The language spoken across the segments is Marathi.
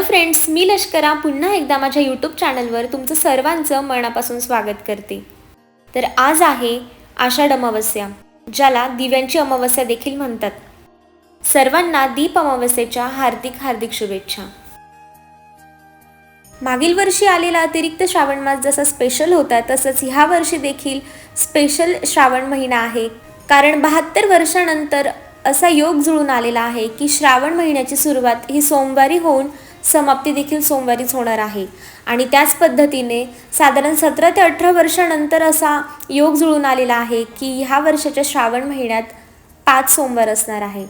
फ्रेंड्स, मी लष्करा पुन्हा एकदा माझ्या यूट्यूब चॅनलवर तुमचं सर्वांचं मनापासून स्वागत करते. तर आज आहे आषाढ अमावस्या, ज्याला दिव्यांची अमावस्या देखील म्हणतात. सर्वांना दीप अमावस्येच्या हार्दिक हार्दिक शुभेच्छा. मागील वर्षी आलेला अतिरिक्त श्रावण मास जसा स्पेशल होता, तसंच ह्या वर्षी देखील स्पेशल श्रावण महिना आहे. कारण 72 वर्षानंतर असा योग जुळून आलेला आहे की श्रावण महिन्याची सुरुवात ही सोमवारी होऊन समाप्ती देखील सोमवारीच होणार आहे. आणि त्याच पद्धतीने साधारण 17 ते 18 वर्षानंतर असा योग जुळून आलेला आहे की ह्या वर्षाच्या श्रावण महिन्यात 5 सोमवार असणार आहे.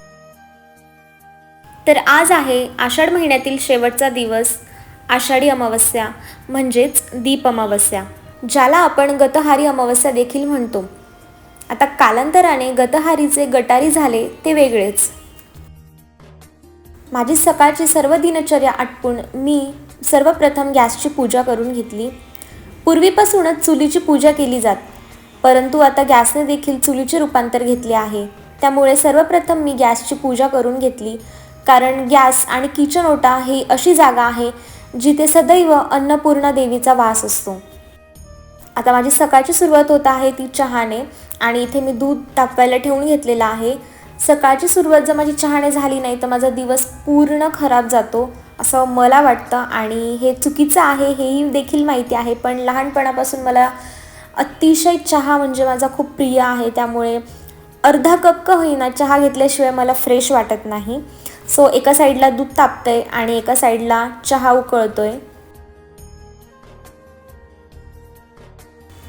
तर आज आहे आषाढ महिन्यातील शेवटचा दिवस, आषाढी अमावस्या म्हणजेच दीप अमावस्या, ज्याला आपण गतहारी अमावस्या देखील म्हणतो. आता कालांतराने गतहारीचे गटारी झाले ते वेगळेच. माझी सकाळची सर्व दिनचर्या आटपून मी सर्वप्रथम गॅसची पूजा करून घेतली. पूर्वीपासूनच चुलीची पूजा केली जात, परंतु आता गॅसने देखील चुलीचे रूपांतर घेतले आहे. त्यामुळे सर्वप्रथम मी गॅसची पूजा करून घेतली, कारण गॅस आणि किचन ओटा ही अशी जागा आहे जिथे सदैव अन्नपूर्णा देवीचा वास असतो. आता माझी सकाळची सुरुवात होत आहे ती चहाने, आणि इथे मी दूध तापवायला ठेवून घेतलेलं आहे. सकाळची सुरुवात जर माझी चहाने झाली नाही तर माझा दिवस पूर्ण खराब जातो असं मला वाटतं, आणि हे चुकीचं आहे हेही देखील माहिती आहे. पण लहानपणापासून मला अतिशय चहा म्हणजे माझा खूप प्रिय आहे. त्यामुळे अर्धा कप का होईना चहा घेतल्याशिवाय मला फ्रेश वाटत नाही. सो एका साईडला दूध तापतंय आणि एका साईडला चहा उकळतोय.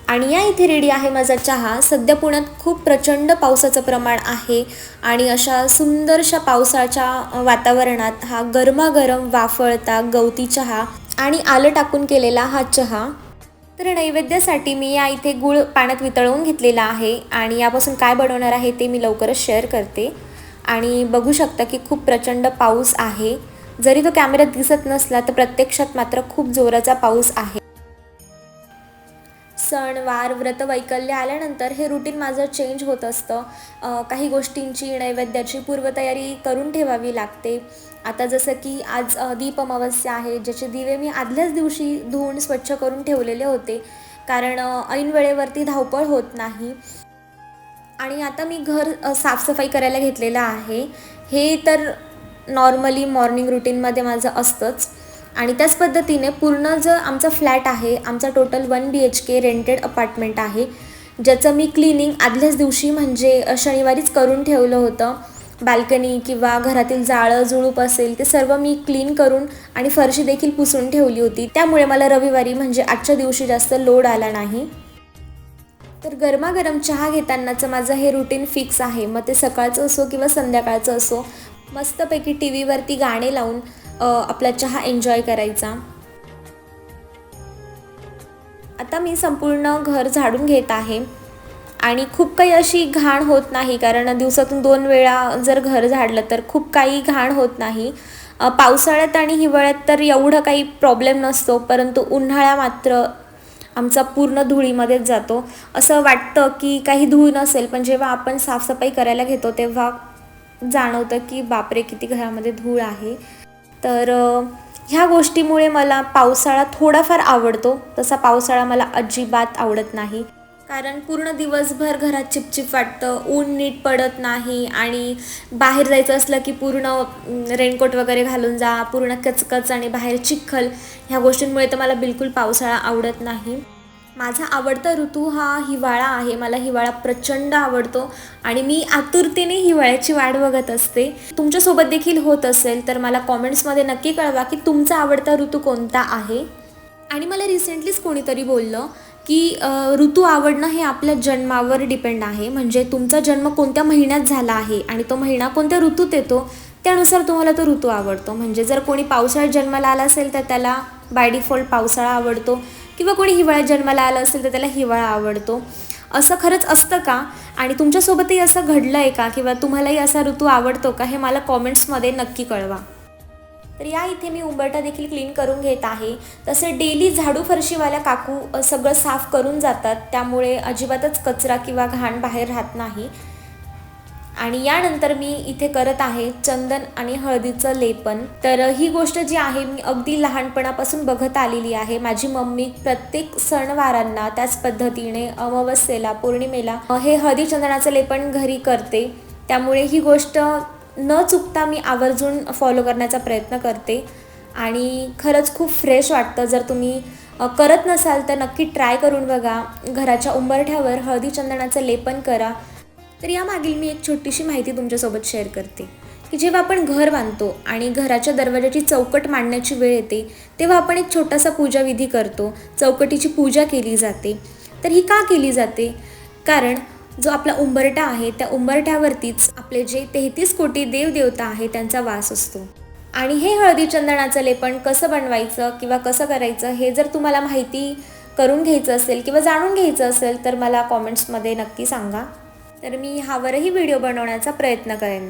आणि या इथे रेडी आहे माझा चहा. सध्या पुण्यात खूप प्रचंड पावसाचं प्रमाण आहे, आणि अशा सुंदरशा पावसाच्या वातावरणात हा गरमागरम वाफळता गवती चहा आणि आलं टाकून केलेला हा चहा. तर नैवेद्यासाठी मी या इथे गूळ पाण्यात वितळवून घेतलेला आहे, आणि यापासून काय बनवणार आहे ते मी लवकरच शेअर करते. आणि बघू शकता की खूप प्रचंड पाऊस आहे. जरी तो कॅमेऱ्यात दिसत नसला तर प्रत्यक्षात मात्र खूप जोराचा पाऊस आहे. सण वार व्रत वैकल्य आल्यानंतर हे रुटीन माझं चेंज होत असतं. काही गोष्टींची नैवेद्याची पूर्वतयारी करून ठेवावी लागते. आता जसं की आज दीप अमावस्या आहे, ज्याचे दिवे मी आदल्याच दिवशी धुवून स्वच्छ करून ठेवलेले होते, कारण ऐन वेळेवरती धावपळ होत नाही. आणि आता मी घर साफसफाई करायला घेतलेलं आहे. हे तर नॉर्मली मॉर्निंग रुटीनमध्ये माझं असतंच. आणि त्याच पद्धतीने पूर्ण जो आमचा फ्लॅट आहे, आमचा टोटल 1 BHK रेंटेड अपार्टमेंट आहे, ज्याचं मी क्लिनिंग आदल्याच दिवशी म्हणजे शनिवारीच करून ठेवलं होतं. बाल्कनी किंवा घरातील जाळं जुळूप असेल ते सर्व मी क्लीन करून आणि फरशी देखील पुसून ठेवली होती. त्यामुळे मला रविवारी म्हणजे आजच्या दिवशी जास्त लोड आला नाही. तर गरमागरम चहा घेतानाचं माझं हे रुटीन फिक्स आहे. मग ते सकाळचं असो किंवा संध्याकाळचं असो, मस्तपैकी TV वरती गाणे लावून आपला चहा एन्जॉय करायचा. आता मी संपूर्ण घर झाडून घेत आहे, आणि खूप काही अशी घाण होत नाही, कारण दिवसातून 2 वेळा जर घर झाडलं तर खूप काही घाण होत नाही. पावसाळ्यात आणि हिवाळ्यात तर एवढं काही प्रॉब्लेम नसतो, परंतु उन्हाळ्यात मात्र आमचा पूर्ण धुळीमध्येच जातो. असं वाटतं की काही धूळ नसेल, पण जेव्हा आपण साफसफाई करायला घेतो तेव्हा जाणवतं की बापरे किती घरामध्ये धूळ आहे. तर ह्या गोष्टीमुळे मला पावसाळा थोडाफार आवडतो, तसा पावसाळा मला अजिबात आवडत नाही. कारण पूर्ण दिवसभर घरात चिपचिप वाटतं, ऊन नीट पडत नाही, आणि बाहेर जायचं असलं की पूर्ण रेनकोट वगैरे घालून जा, पूर्ण कचकच आणि बाहेर चिखल. ह्या गोष्टींमुळे तर मला बिलकुल पावसाळा आवडत नाही. माझा आवडता ऋतू हा हिवाळा आहे. मला हिवाळा प्रचंड आवडतो, आणि मी आतुरतेने हिवाळ्याची वाट बघत असते. तुमच्यासोबत देखील होत असेल तर मला कॉमेंट्समध्ये नक्की कळवा की तुमचा आवडता ऋतू कोणता आहे. आणि मला रिसेंटलीच कोणीतरी बोललं की ऋतू आवडणं हे आपल्या जन्मावर डिपेंड आहे. म्हणजे तुमचा जन्म कोणत्या महिन्यात झाला आहे आणि तो महिना कोणत्या ऋतूत येतो त्यानुसार तुम्हाला तो ऋतू आवडतो. म्हणजे जर कोणी पावसाळ्यात जन्माला आला असेल तर त्याला बाय डिफॉल्ट पावसाळा आवडतो, किंवा कोणी हिवाळ्यात जन्माला आलं असेल तर त्याला हिवाळा आवडतो. असं खरंच असतं का? आणि तुमच्यासोबतही असं घडलं आहे का? किंवा तुम्हालाही असा ऋतू आवडतो का? हे मला कॉमेंट्समध्ये नक्की कळवा. तर या इथे मी उंबरठा देखील क्लीन करून घेत आहे. तसे डेली झाडू फरशीवाल्या काकू सगळं साफ करून जातात, त्यामुळे अजिबातच कचरा किंवा घाण बाहेर राहत नाही. आणि यानंतर मी इथे करत आहे चंदन आणि हळदीचं लेपन. तर ही गोष्ट जी आहे मी अगदी लहानपणापासून बघत आलेली आहे. माझी मम्मी प्रत्येक सणवारांना त्याच पद्धतीने अमावस्येला, पौर्णिमेला हे हळदी चंदनाचं लेपन घरी करते. त्यामुळे ही गोष्ट न चुकता मी आवर्जून फॉलो करण्याचा प्रयत्न करते आणि खरंच खूप फ्रेश वाटतं. जर तुम्ही करत नसाल तर नक्की ट्राय करून बघा. घराच्या उंबरठ्यावर हळदी चंदनाचं लेपन करा. तर यामागील मी एक छोटीशी माहिती तुमच्यासोबत शेअर करते की जेव्हा आपण घर बांधतो आणि घराच्या दरवाजाची चौकट मांडण्याची वेळ येते तेव्हा आपण एक छोटासा पूजाविधी करतो. चौकटीची पूजा केली जाते. तर ही का केली जाते? कारण जो आपला उंबरठा आहे त्या उंबरठ्यावरतीच आपले जे 33 कोटी देवदेवता आहे त्यांचा वास असतो. आणि हे हळदी चंदनाचं लेपन कसं बनवायचं किंवा कसं करायचं हे जर तुम्हाला माहिती करून घ्यायचं असेल किंवा जाणून घ्यायचं असेल तर मला कॉमेंट्समध्ये नक्की सांगा. तर मी ह्यावरही व्हिडिओ बनवण्याचा प्रयत्न करेन.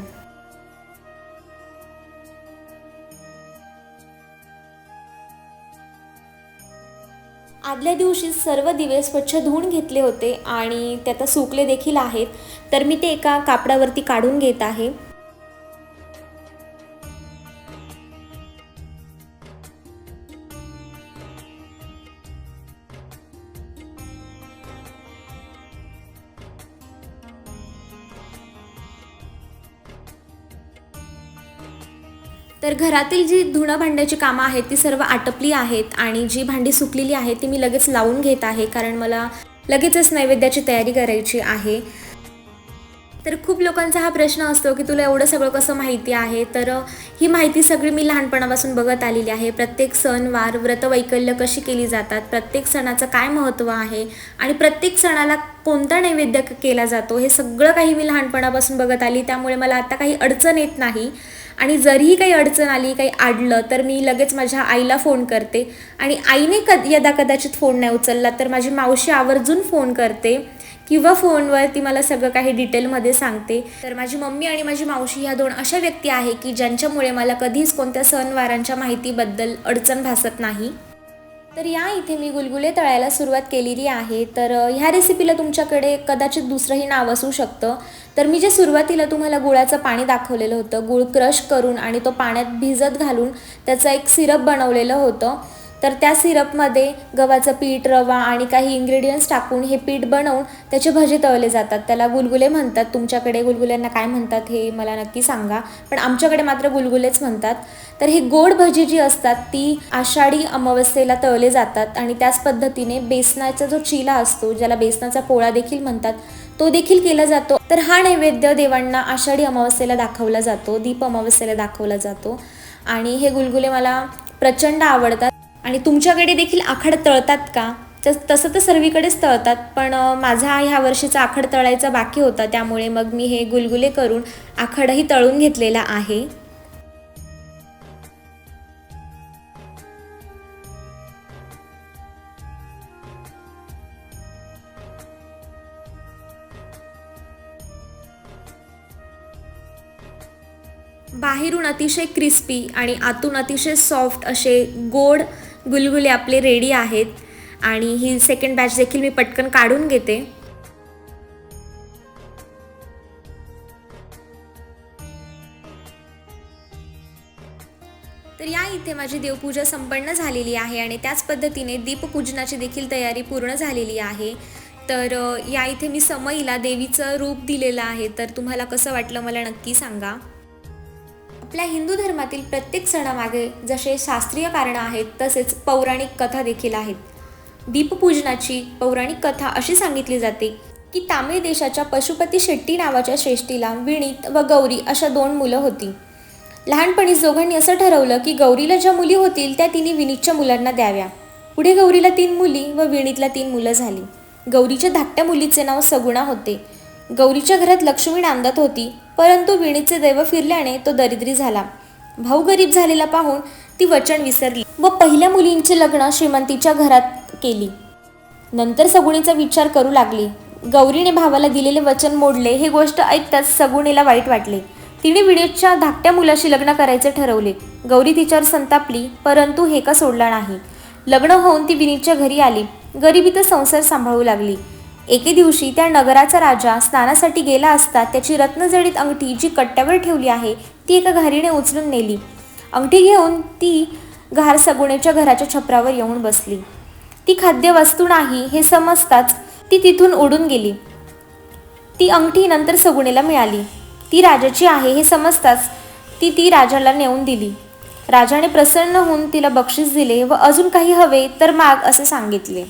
आदल्या दिवशी सर्व दिवे स्वच्छ धुवून घेतले होते आणि ते आता सुकले देखील आहेत. तर मी ते एका कापडावरती काढून घेत आहे. तर घरातील जी धुणं भांड्याची कामं आहेत ती सर्व आटपली आहेत आणि जी भांडी सुकलेली आहेत ती मी लगेच लावून घेत आहे, कारण मला लगेचच नैवेद्याची तयारी करायची आहे. तर खूप लोकांचा हा प्रश्न असतो की तुला एवढं सगळं कसं माहिती आहे? तर ही माहिती सगळी मी लहानपणापासून बघत आलेली आहे. प्रत्येक सणवार, व्रतवैकल्य कशी केली जातात, प्रत्येक सणाचं काय महत्त्व आहे आणि प्रत्येक सणाला कोणता नैवेद्य केला जातो हे सगळं काही मी लहानपणापासून बघत आली. त्यामुळे मला आता काही अडचण येत नाही. आणि जरीही काही अडचण आली, काही अडलं तर मी लगेच माझ्या आईला फोन करते आणि आईने कदाचित फोन नाही उचलला तर माझी मावशी आवर्जून फोन करते किंवा फोनवर ती मला सगळं काही डिटेलमध्ये सांगते. तर माझी मम्मी आणि माझी मावशी ह्या दोन अशा व्यक्ती आहे की ज्यांच्यामुळे मला कधीच कोणत्या सणवारांच्या माहितीबद्दल अडचण भासत नाही. तर या इथे मी गुलगुले तळायला सुरुवात केलेली आहे. तर ह्या रेसिपीला तुमच्याकडे कदाचित दुसरंही नाव असू शकतं. तर मी जे सुरुवातीला तुम्हाला गुळाचं पाणी दाखवलेलं होतं, गुळ क्रश करून आणि तो पाण्यात भिजत घालून त्याचं एक सिरप बनवलेलं होतं. तर त्या सिरपमध्ये गव्हाचं पीठ, रवा आणि काही इन्ग्रेडियंट्स टाकून हे पीठ बनवून त्याचे भजे तळले जातात. त्याला गुलगुले म्हणतात. तुमच्याकडे गुलगुल्यांना काय म्हणतात हे मला नक्की सांगा, पण आमच्याकडे मात्र गुलगुलेच म्हणतात. तर ही गोड भजी जी असतात ती आषाढी अमावस्येला तळले जातात आणि त्याच पद्धतीने बेसनाचा जो चिला असतो, ज्याला बेसनाचा पोळा देखील म्हणतात, तो देखील केला जातो. तर हा नैवेद्य देवांना आषाढी अमावस्येला दाखवला जातो, दीप अमावस्येला दाखवला जातो. आणि हे गुलगुले मला प्रचंड आवडतात. आणि तुमच्याकडे देखील आखाड तळतात का? तसं तर सर्वीकडेच तळतात, पण माझा ह्या वर्षीचा आखाड तळायचा बाकी होता, त्यामुळे मग मी हे गुलगुले करून आखाडही तळून घेतलेला आहे. बाहेरून अतिशय क्रिस्पी आणि आतून अतिशय सॉफ्ट असे गोड गुलगुले आपले रेडी आहेत. आणि ही सेकंड बॅच देखील मी पटकन काढून घेते. तर या इथे माझी देवपूजा संपन्न झालेली आहे आणि त्याच पद्धतीने दीपपूजनाची देखील तयारी पूर्ण झालेली आहे. तर या इथे मी समईला देवीचं रूप दिलेलं आहे. तर तुम्हाला कसं वाटलं मला नक्की सांगा. आपल्या हिंदू धर्मातील प्रत्येक सणामागे जसे शास्त्रीय कारणं आहेत तसेच पौराणिक कथा देखील आहेत. दीपपूजनाची पौराणिक कथा अशी सांगितली जाते की तामिळ देशाच्या पशुपती शेट्टी नावाच्या श्रेष्ठीला विणीत व गौरी अशा 2 मुलं होती. लहानपणीच दोघांनी असं ठरवलं की गौरीला ज्या मुली होतील त्या तिने विणीतच्या मुलांना द्याव्या. पुढे गौरीला 3 मुली व विणीतला 3 मुलं झाली. गौरीच्या धाकट्या मुलीचे नाव सगुणा होते. गौरीच्या घरात लक्ष्मी नांदत होती, परंतु विणीचे दैव फिरल्याने तो दरिद्री झाला. भाऊ गरीब झालेला पाहून ती वचन विसरली व पहिल्या मुलींचे लग्न श्रीमंतीच्या घरात केली. नंतर सगुणीचा विचार करू लागली. गौरीने भावाला दिलेले वचन मोडले हे गोष्ट ऐकताच सगुणीला वाईट वाटले. तिने विणीतच्या धाकट्या मुलाशी लग्न करायचे ठरवले. गौरी तिच्यावर संतापली, परंतु हे का सोडला नाही. लग्न होऊन ती विणीतच्या घरी आली. गरिबीतच संसार सांभाळू लागली. एके दिवशी त्या नगराचा राजा स्नानासाठी गेला असता त्याची रत्नजडित अंगठी जी कट्ट्यावर ठेवली आहे ती एका घारीने उचलून नेली. अंगठी घेऊन ती घार सगुणेच्या घराच्या छपरावर येऊन बसली. ती खाद्यवस्तू नाही हे समजताच ती तिथून उडून गेली. ती अंगठी नंतर सगुणेला मिळाली. ती राजाची आहे हे समजताच ती राजाला नेऊन दिली. राजाने प्रसन्न होऊन तिला बक्षीस दिले व अजून काही हवे तर माग असे सांगितले.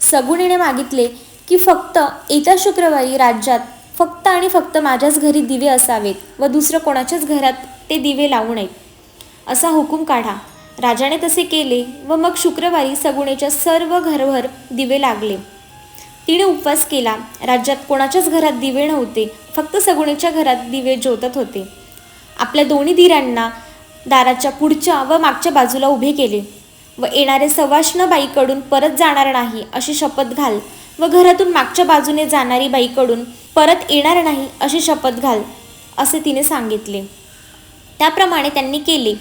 सगुणेने मागितले की फक्त येत्या शुक्रवारी राज्यात फक्त आणि फक्त माझ्याच घरी दिवे असावेत व दुसरं कोणाच्याच घरात ते दिवे लावू नयेत असा हुकूम काढा. राजाने तसे केले व मग शुक्रवारी सगुणेच्या सर्व घरभर दिवे लागले. तिने उपवास केला. राज्यात कोणाच्याच घरात दिवे नव्हते, फक्त सगुणेच्या घरात दिवे ज्योतत होते. आपल्या दोन्ही धीरांना दाराच्या पुढच्या व मागच्या बाजूला उभे केले व येणारे सवाष्ण बाईकडून परत जाणार नाही अशी शपथ घाल व घरातून मागच्या बाजूने जाणारी बाईकडून परत येणार नाही अशी शपथ घाल असे तिने सांगितले. त्याप्रमाणे त्यांनी केले.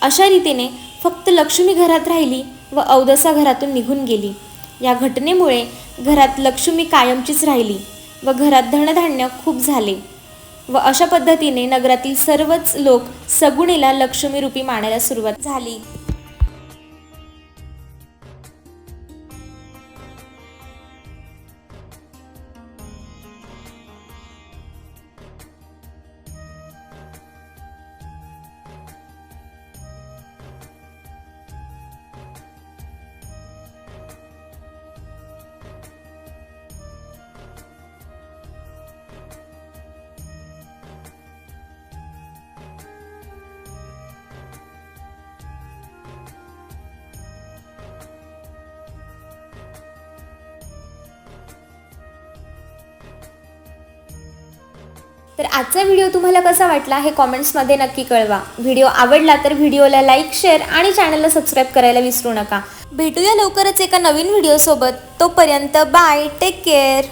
अशा रीतीने फक्त लक्ष्मी घरात राहिली व अवदसा घरातून निघून गेली. या घटनेमुळे घरात लक्ष्मी कायमचीच राहिली व घरात धनधान्य खूप झाले व अशा पद्धतीने नगरातील सर्वच लोक सगुणेला लक्ष्मी रूपी मानायला सुरुवात झाली. तर आजचा व्हिडिओ तुम्हाला कसा वाटला हे कॉमेंट्समध्ये नक्की कळवा. व्हिडिओ आवडला तर व्हिडिओला लाईक, शेअर आणि चॅनलला सबस्क्राईब करायला विसरू नका. भेटूया लवकरच एका नवीन व्हिडिओसोबत. तोपर्यंत बाय, टेक केअर.